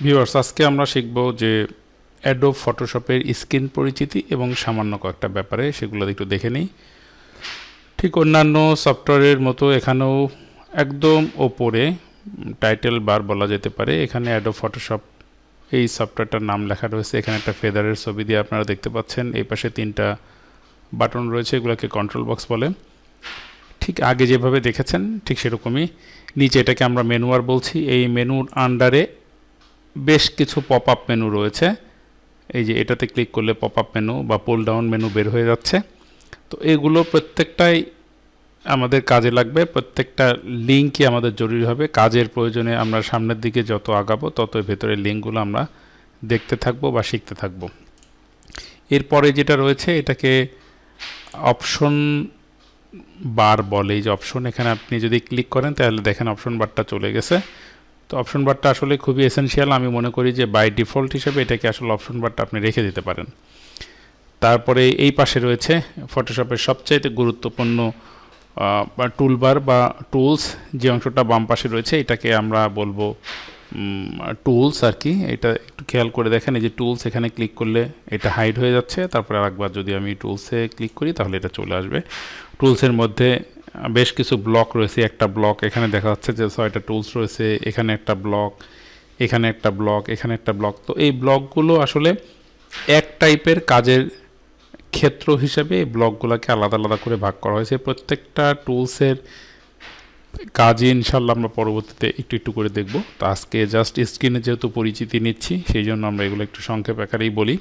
Viewers, আজকে আমরা শিখব যে অ্যাডোব ফটোশপের স্ক্রিন পরিচিতি এবং সামান্য কয়েকটা ব্যাপারে, সেগুলো একটু দেখে নিই। ঠিক অন্যান্য সফটওয়্যারের মতো এখানেও একদম ওপরে টাইটেল বার বলা যেতে পারে, এখানে অ্যাডোব ফটোশপ এই সফটওয়্যারটার নাম লেখা রয়েছে। এখানে একটা ফেদারের ছবি দিয়ে আপনারা দেখতে পাচ্ছেন। এই পাশে 3টা বাটন রয়েছে, এগুলোকে কন্ট্রোল বক্স বলে। ঠিক আগে যেভাবে দেখেছেন ঠিক সেরকমই। নিচে এটাকে আমরা মেনু বার বলছি। এই মেনুর আন্ডারে বেশ কিছু পপ আপ মেনু রয়েছে। এই যে এটাতে ক্লিক করলে পপ আপ মেনু বা পুল ডাউন মেনু বের হয়ে যাচ্ছে। তো এগুলো প্রত্যেকটাই আমাদের কাজে লাগবে, প্রত্যেকটা লিঙ্কই আমাদের জরুরি হবে। কাজের প্রয়োজনে আমরা সামনের দিকে যত আগাবো ততই ভেতরের লিঙ্কগুলো আমরা দেখতে থাকবো বা শিখতে থাকবো। এরপরে যেটা রয়েছে এটাকে অপশন বার বলে। এই যে অপশন, এখানে আপনি যদি ক্লিক করেন তাহলে দেখেন অপশন বারটা চলে গেছে। তো অপশন বারটা আসলে খুবই এসেনশিয়াল। আমি মনে করি যে বাই ডিফল্ট হিসেবে এটাকে আসলে অপশন বারটা আপনি রেখে দিতে পারেন। তারপরে এই পাশে রয়েছে ফটোশপের সবচাইতে গুরুত্বপূর্ণ টুলবার বা টুলস। যে অংশটা বাম পাশে রয়েছে এটাকে আমরা বলবো টুলস আর কি। এটা একটু খেয়াল করে দেখেন, এই যে টুলস, এখানে ক্লিক করলে এটা হাইড হয়ে যাচ্ছে। তারপরে আরেকবার যদি আমি টুলসে ক্লিক করি তাহলে এটা চলে আসবে। টুলসের মধ্যে বেশ কিছু ব্লক রয়েছে। একটা ব্লক এখানে দেখা যাচ্ছে যে 6টা টুলস রয়েছে। এখানে একটা ব্লক, এখানে একটা ব্লক, এখানে একটা ব্লক। তো এই ব্লকগুলো আসলে এক টাইপের কাজের ক্ষেত্র হিসেবে এই ব্লকগুলোকে আলাদা আলাদা করে ভাগ করা হয়েছে। প্রত্যেকটা টুলসের কাজই ইনশাল্লাহ আমরা পরবর্তীতে একটু একটু করে দেখব। তো আজকে জাস্ট স্ক্রিনে যেহেতু পরিচিতি নিচ্ছি সেই জন্য আমরা এগুলো একটু সংক্ষেপ আকারেই বলি।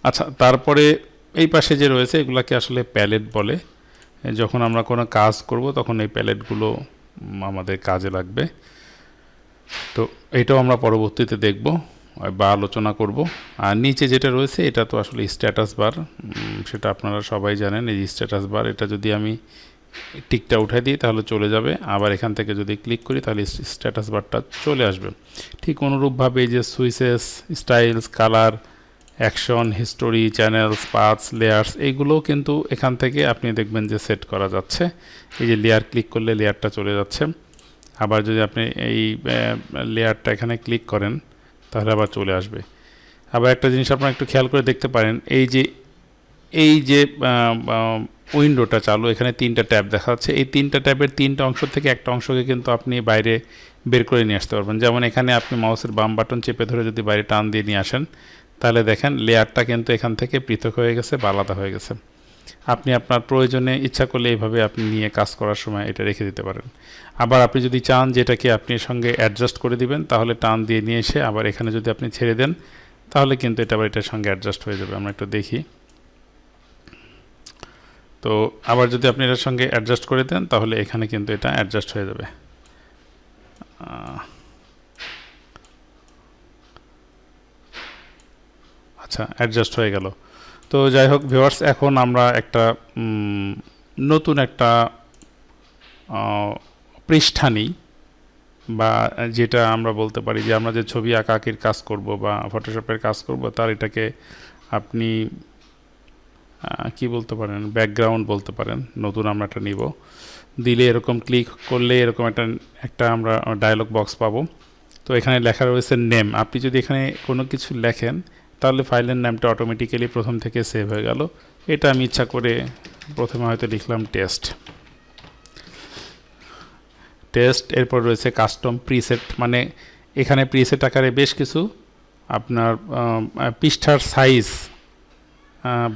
আচ্ছা, তারপরে এই পাশে যে রয়েছে এগুলাকে আসলে প্যালেট বলে। যখন আমরা কোনো কাজ করব তখন এই প্যালেটগুলো আমাদের কাজে লাগবে। তো এটাও আমরা পরবর্তীতে দেখব বা আলোচনা করব। আর নিচে যেটা রয়েছে এটা তো আসলে স্ট্যাটাস বার, সেটা আপনারা সবাই জানেন। এই স্ট্যাটাস বার, এটা যদি আমি টিকটা উঠাই দিই তাহলে চলে যাবে। আবার এখান থেকে যদি ক্লিক করি তাহলে স্ট্যাটাস বারটা চলে আসবে। ঠিক অনুরূপভাবে এই যে switches, styles, colour, action, history, channels, paths, layers, এইগুলোও কিন্তু এখান থেকে আপনি দেখবেন যে সেট করা যাচ্ছে। এই যে লেয়ার ক্লিক করলে লেয়ারটা চলে যাচ্ছে। আবার যদি আপনি এই লেয়ারটা এখানে ক্লিক করেন তাহলে আবার চলে আসবে। আবার একটা জিনিস আপনারা একটু খেয়াল করে দেখতে পারেন, এই যে উইন্ডোটা চালু, এখানে 3টা ট্যাব দেখা যাচ্ছে। এই 3টা ট্যাবের 3টা অংশ থেকে একটা অংশকে কিন্তু আপনি বাইরে বের করে নিয়ে আসতে পারবেন। যেমন এখানে আপনি মাউসের বাম বাটন চেপে ধরে যদি বাইরে টান দিয়ে নিয়ে আসেন তাহলে দেখেন লেয়ারটা কিন্তু এখান থেকে পৃথক হয়ে গেছে বা আলাদা হয়ে গেছে। আপনি আপনার প্রয়োজনে ইচ্ছা করলে এইভাবে আপনি নিয়ে কাজ করার সময় এটা রেখে দিতে পারেন। আবার আপনি যদি চান যেটাকে আপনি সঙ্গে অ্যাডজাস্ট করে দিবেন তাহলে টান দিয়ে নিয়ে এসে আবার এখানে যদি আপনি ছেড়ে দেন তাহলে কিন্তু এটা আবার এটার সঙ্গে অ্যাডজাস্ট হয়ে যাবে। আমরা একটু দেখি। তো আবার যদি আপনি এটার সঙ্গে অ্যাডজাস্ট করে দেন তাহলে এখানে কিন্তু এটা অ্যাডজাস্ট হয়ে যাবে। আচ্ছা, অ্যাডজাস্ট হয়ে গেল। তো যাই হোক ভিউয়ার্স, এখন আমরা একটা নতুন একটা পৃষ্ঠা নিই, বা যেটা আমরা বলতে পারি যে আমরা যে ছবি আঁকাআঁকির কাজ করব বা ফটোশপের কাজ করব তার এটাকে আপনি কি বলতে পারেন, ব্যাকগ্রাউন্ড বলতে পারেন। নতুন আমরা একটা নিব, দিলে এরকম ক্লিক করলে এরকম একটা আমরা ডায়লগ বক্স পাবো। তো এখানে লেখা রয়েছে নেম। আপনি যদি এখানে কোনো কিছু লেখেন তাহলে ফাইলের নামটা অটোমেটিক্যালি প্রথম থেকে সেভ হয়ে গেল। এটা আমি ইচ্ছা করে প্রথমে হয়তো লিখলাম টেস্ট। এরপর রয়েছে কাস্টম প্রিসেট, মানে এখানে প্রিসেট আকারে বেশ কিছু আপনার পৃষ্ঠার সাইজ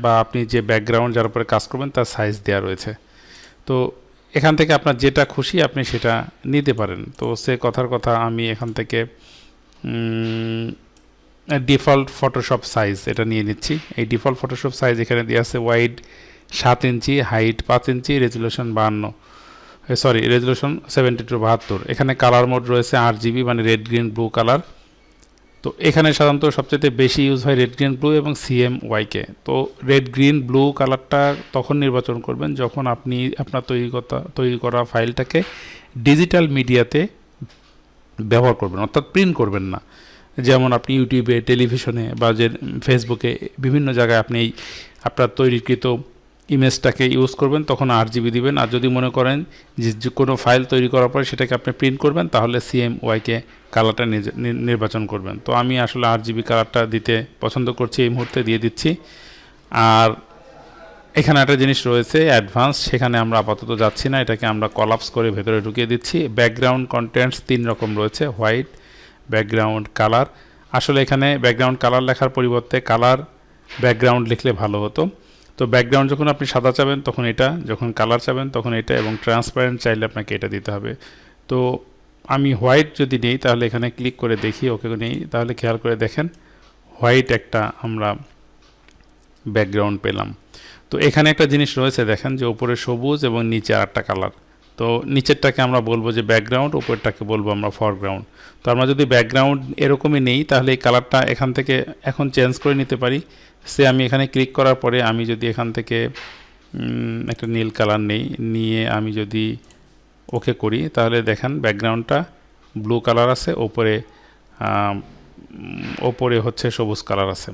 বা আপনি যে ব্যাকগ্রাউন্ড যার উপরে কাজ করবেন তার সাইজ দেওয়া রয়েছে। তো এখান থেকে আপনার যেটা খুশি আপনি সেটা নিতে পারেন। তো সে কথার কথা আমি এখান থেকে ডিফল্ট ফটোশপ সাইজ এটা নিয়ে নিচ্ছি। এই ডিফল্ট ফটোশপ সাইজ এখানে দেওয়া আছে ওয়াইড 7 ইঞ্চি, হাইট 5 ইঞ্চি, রেজুলেশন 72। এখানে কালার মোড রয়েছে RGB, মানে রেড গ্রিন ব্লু কালার। তো এখানে সাধারণত সবচেয়ে বেশি ইউজ হয় রেড গ্রিন ব্লু এবং CMYK। তো রেড গ্রিন ব্লু কালারটা তখন নির্বাচন করবেন যখন আপনি আপনার তৈরি করা ফাইলটাকে ডিজিটাল মিডিয়াতে ব্যবহার করবেন, অর্থাৎ প্রিন্ট করবেন না। যেমন আপনি ইউটিউবে, টেলিভিশনে বা যে ফেসবুকে বিভিন্ন জায়গায় আপনি আপনার তৈরিকৃত ইমেজটাকে ইউজ করবেন তখন RGB দিবেন। আর যদি মনে করেন যে কোনো ফাইল তৈরি করার পরে সেটাকে আপনি প্রিন্ট করবেন তাহলে CMYK কালারটা নির্বাচন করবেন। তো আমি আসলে RGB কালারটা দিতে পছন্দ করছি, এই মুহূর্তে দিয়ে দিচ্ছি। আর এখানে একটা জিনিস রয়েছে অ্যাডভান্স, সেখানে আমরা আপাতত যাচ্ছি না, এটাকে আমরা কলাপস করে ভেতরে ঢুকিয়ে দিচ্ছি। ব্যাকগ্রাউন্ড কন্টেন্টস 3 রকম রয়েছে, হোয়াইট, ব্যাকগ্রাউন্ড, কালার। আসলে এখানে ব্যাকগ্রাউন্ড কালার লেখার পরিবর্তে কালার ব্যাকগ্রাউন্ড লিখলে ভালো হতো। তো ব্যাকগ্রাউন্ড যখন আপনি সাদা চাবেন তখন এটা, যখন কালার চাবেন তখন এটা, এবং ট্রান্সপারেন্ট চাইলে আপনাকে এটা দিতে হবে। তো আমি হোয়াইট যদি নেই তাহলে এখানে ক্লিক করে দেখি, ওকে নেই, তাহলে খেয়াল করে দেখেন হোয়াইট একটা আমরা ব্যাকগ্রাউন্ড পেলাম। তো এখানে একটা জিনিস রয়েছে দেখেন যে উপরে সবুজ এবং নিচে আরেকটা কালার। তো নিচেরটাকে আমরা বলবো যে ব্যাকগ্রাউন্ড, উপরটাকে বলবো আমরা ফরগ্রাউন্ড। তো আমরা যদি ব্যাকগ্রাউন্ড এরকমই নেই তাহলে এই কালারটা এখান থেকে এখন চেঞ্জ করে নিতে পারি। আমি এখানে ক্লিক করার পরে আমি যদি এখান থেকে একটা নীল কালার নিয়ে আমি যদি ওকে করি তাহলে দেখেন ব্যাকগ্রাউন্ডটা ব্লু কালার আছে, ওপরে হচ্ছে সবুজ কালার আছে।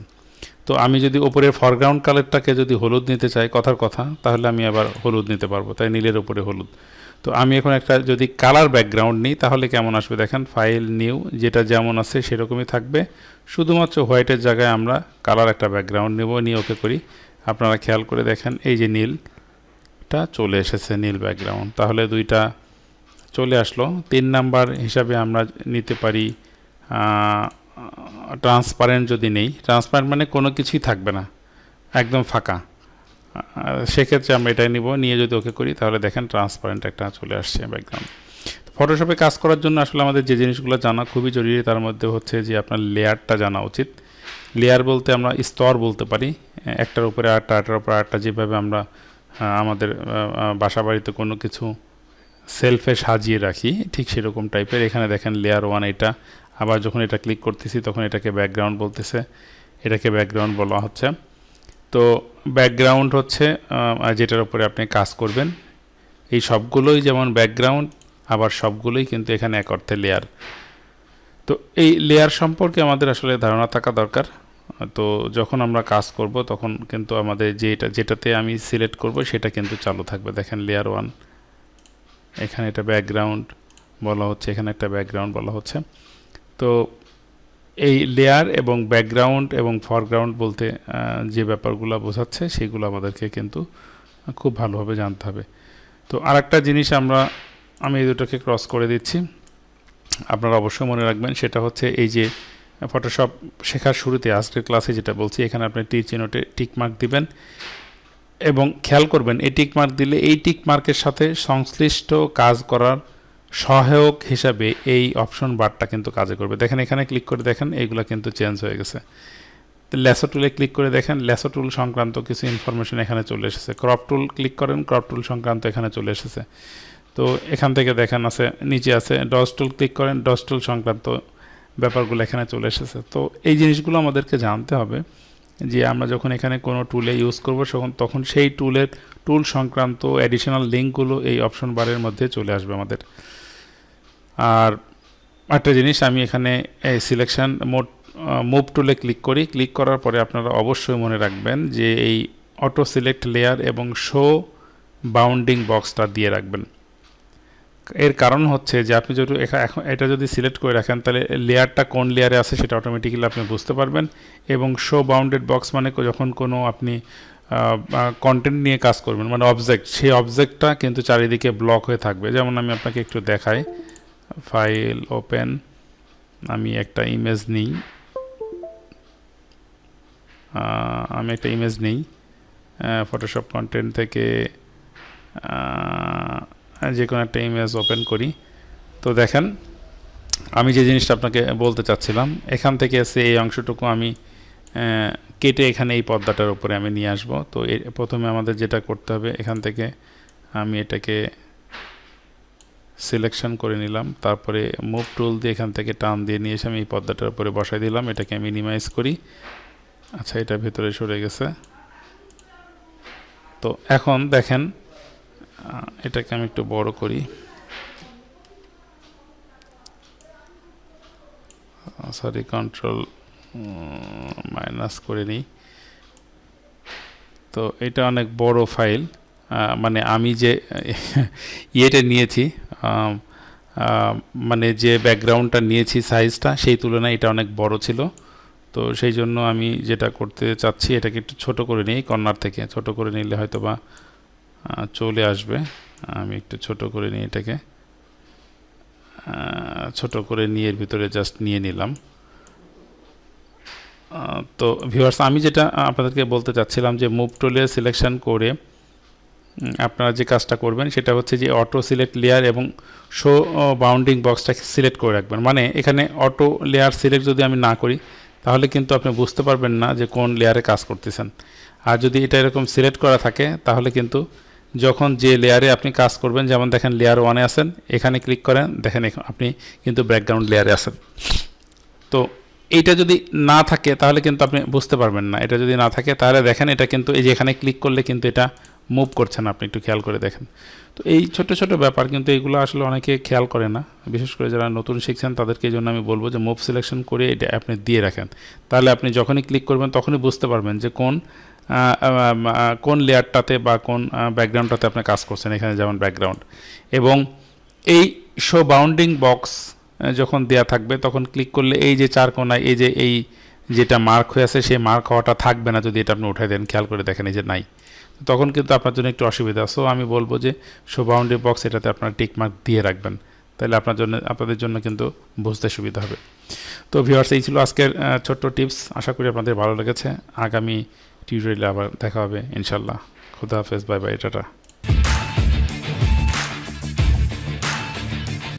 তো আমি যদি ওপরের ফরগ্রাউন্ড কালারটাকে যদি হলুদ নিতে চাই কথার কথা, তাহলে আমি আবার হলুদ নিতে পারবো, তাই নীলের উপরে হলুদ। তো আমি এখন একটা যদি কালার ব্যাকগ্রাউন্ড নিই তাহলে কেমন আসবে দেখেন, ফাইল নিউ, যেটা যেমন আছে সেরকমই থাকবে, শুধুমাত্র হোয়াইটের জায়গায় আমরা কালার একটা ব্যাকগ্রাউন্ড নেব, নিয়ে ওকে করি। আপনারা খেয়াল করে দেখেন এই যে নীলটা চলে এসেছে, নীল ব্যাকগ্রাউন্ড। তাহলে দুইটা চলে আসলো। 3 নাম্বার হিসাবে আমরা নিতে পারি ট্রান্সপারেন্ট। যদি নেই ট্রান্সপারেন্ট মানে কোনো কিছুই থাকবে না, একদম ফাঁকা, সেক্ষেত্রে আমরা এটাই নিব, নিয়ে যদি ওকে করি তাহলে দেখেন ট্রান্সপারেন্ট একটা চলে আসছে ব্যাকগ্রাউন্ড। ফটোশপে কাজ করার জন্য আসলে আমাদের যে জিনিসগুলো জানা খুবই জরুরি, তার মধ্যে হচ্ছে যে আপনার লেয়ারটা জানা উচিত। লেয়ার বলতে আমরা স্তর বলতে পারি, একটার উপরে আরেকটা, আরেকটার উপরে আরেকটা, যেভাবে আমরা আমাদের বাসা বাড়িতে কোনো কিছু সেলফে সাজিয়ে রাখি ঠিক সেরকম টাইপের। এখানে দেখেন লেয়ার 1 এটা, আবার যখন এটা ক্লিক করতেছি তখন এটাকে ব্যাকগ্রাউন্ড বলতেছে, এটাকে ব্যাকগ্রাউন্ড বলা হচ্ছে। তো ব্যাকগ্রাউন্ড হচ্ছে যেটার উপরে আপনি কাজ করবেন, এই সবগুলোই যেমন ব্যাকগ্রাউন্ড, আবার সবগুলোই কিন্তু এখানে এক অর্থে লেয়ার। তো এই লেয়ার সম্পর্কে আমাদের আসলে ধারণা থাকা দরকার। তো যখন আমরা কাজ করব তখন কিন্তু আমাদের যেটাতে আমি সিলেক্ট করব সেটা কিন্তু চালু থাকবে। দেখেন লেয়ার 1, এখানে এটা ব্যাকগ্রাউন্ড বলা হচ্ছে, এখানে একটা ব্যাকগ্রাউন্ড বলা হচ্ছে। তো এই লেয়ার এবং ব্যাকগ্রাউন্ড এবং ফরগ্রাউন্ড বলতে যে ব্যাপারগুলো বোঝাচ্ছে সেগুলো আমাদেরকে কিন্তু খুব ভালোভাবে জানতে হবে। তো আরেকটা জিনিস আমি এই দুটোকে ক্রস করে দিচ্ছি, আপনারা অবশ্যই মনে রাখবেন, সেটা হচ্ছে এই যে ফটোশপ শেখার শুরুতে আজকের ক্লাসে যেটা বলছি, এখানে আপনি চিহ্নতে টিক মার্ক দিবেন এবং খেয়াল করবেন এই টিক মার্ক দিলে এই টিক মার্কের সাথে সংশ্লিষ্ট কাজ করার সহায়ক হিসাবে এই অপশন বারটা কিন্তু কাজে করবে। দেখেন এখানে ক্লিক করে দেখেন এইগুলো কিন্তু চেঞ্জ হয়ে গেছে। ল্যাসো টুলে ক্লিক করে দেখেন ল্যাসো টুল সংক্রান্ত কিছু ইনফরমেশন এখানে চলে এসেছে। ক্রপ টুল ক্লিক করেন, ক্রপ টুল সংক্রান্ত এখানে চলে এসেছে। তো এখান থেকে দেখেন আছে নিচে আছে ডজ টুল, ক্লিক করেন ডজ টুল সংক্রান্ত ব্যাপারগুলো এখানে চলে এসেছে। তো এই জিনিসগুলো আমাদেরকে জানতে হবে যে আমরা যখন এখানে কোনো টুলে ইউজ করব তখন সেই টুল সংক্রান্ত অ্যাডিশনাল লিঙ্কগুলো এই অপশন বারের মধ্যে চলে আসবে আমাদের। আর একটা জিনিস, আমি এখানে এই সিলেকশন মুভ টুলে ক্লিক করি, ক্লিক করার পরে আপনারা অবশ্যই মনে রাখবেন যে এই অটো সিলেক্ট লেয়ার এবং শো বাউন্ডিং বক্সটা দিয়ে রাখবেন। এর কারণ হচ্ছে যে আপনি যদি এটা যদি সিলেক্ট করে রাখেন তাহলে লেয়ারটা কোন লেয়ারে আছে সেটা অটোমেটিক্যালি আপনি বুঝতে পারবেন। এবং শো বাউন্ডেড বক্স মানে যখন কোনো আপনি কন্টেন্ট নিয়ে কাজ করবেন, মানে অবজেক্ট, সেই অবজেক্টটা কিন্তু চারিদিকে ব্লক হয়ে থাকবে। যেমন আমি আপনাকে একটু দেখাই, ফাইল ওপেন, আমি একটা ইমেজ নিই, ফটোশপ কন্টেন্ট থেকে যে কোনো একটা ইমেজ ওপেন করি। তো দেখেন আমি যে জিনিসটা আপনাকে বলতে চাচ্ছিলাম, এখান থেকে এসে এই অংশটুকু আমি কেটে এখানে এই পর্দাটার উপরে আমি নিয়ে আসব। তো প্রথমে আমাদের যেটা করতে হবে, এখান থেকে আমি এটাকে সিলেকশন করে নিলাম, তারপরে মুভ টুল দিয়ে এখান থেকে টান দিয়ে নিয়ে এসে আমি এই পর্দাটার উপরে বসাই দিলাম। এটাকে মিনিমাইজ করি, আচ্ছা এটা ভেতরে সরে গেছে। তো এখন দেখেন এটাকে আমি একটু বড় করি, সরি কন্ট্রোল মাইনাস করে নিই। তো এটা অনেক বড় ফাইল, মানে আমি যে ইয়েটা নিয়েছি, মানে যে ব্যাকগ্রাউন্ডটা নিয়েছি সাইজটা সেই তুলনায় এটা অনেক বড় ছিল। তো সেই জন্য আমি যেটা করতে চাচ্ছি এটাকে একটু ছোট করে নিই, কর্নার থেকে ছোট করে নিলে হয়তো বা চলে আসবে। আমি একটু ছোট করে নিই এটাকে, ছোট করে নিয়ে এর ভিতরে জাস্ট নিয়ে নিলাম। তো ভিউয়ার্স, আমি যেটা আপনাদেরকে বলতে চাচ্ছিলাম যে মুভ টুলে সিলেকশন করে আপনারা যে কাজটা করবেন সেটা হচ্ছে যে অটো সিলেক্ট লেয়ার এবং শো বাউন্ডিং বক্সটাকে সিলেক্ট করে রাখবেন। মানে এখানে অটো লেয়ার সিলেক্ট যদি আমি না করি তাহলে কিন্তু আপনি বুঝতে পারবেন না যে কোন লেয়ারে কাজ করতেছেন। আর যদি এটা এরকম সিলেক্ট করা থাকে তাহলে কিন্তু যখন যে লেয়ারে আপনি কাজ করবেন, যেমন দেখেন লেয়ার 1-এ আছেন, এখানে ক্লিক করেন, দেখেন আপনি কিন্তু ব্যাকগ্রাউন্ড লেয়ারে আছেন। তো এইটা যদি না থাকে তাহলে কিন্তু আপনি বুঝতে পারবেন না। এটা যদি না থাকে তাহলে দেখেন এটা কিন্তু এই যে এখানে ক্লিক করলে কিন্তু এটা মুভ করছে না, আপনি একটু খেয়াল করে দেখেন। তো এই ছোট ছোট ব্যাপার কিন্তু এইগুলো আসলে অনেকে খেয়াল করে না, বিশেষ করে যারা নতুন শিখছেন তাদেরকে এই জন্য আমি বলবো যে মুভ সিলেকশন করে এটা আপনি দিয়ে রাখেন। তাহলে আপনি যখনই ক্লিক করবেন তখনই বুঝতে পারবেন যে কোন লেয়ারটাতে বা কোন ব্যাকগ্রাউন্ডটাতে আপনি কাজ করছেন। এখানে যেমন ব্যাকগ্রাউন্ড এবং এই শো বাউন্ডিং বক্স যখন দেয়া থাকবে তখন ক্লিক করলে এই যে চার কোণায় এই যে এই যেটা মার্ক হয়ে আছে সেই মার্ক হওয়াটা থাকবে না যদি এটা আপনি উঠাই দেন। খেয়াল করে দেখেন এই যে নাই, তখন কিন্তু আপনার জন্য একটু অসুবিধা। সো আমি বলবো যে শো বাউন্ডারি বক্স এটাতে আপনার টিক মার্ক দিয়ে রাখবেন, তাহলে আপনাদের জন্য কিন্তু বুঝতে সুবিধা হবে। তো ভিউয়ার্স, এই ছিল আজকের ছোট্ট টিপস। আশা করি আপনাদের ভালো লেগেছে। আগামী টিউটোরিয়ালে আবার দেখা হবে ইনশাল্লাহ। খুদা হাফেজ, বাই বাই, টাটা।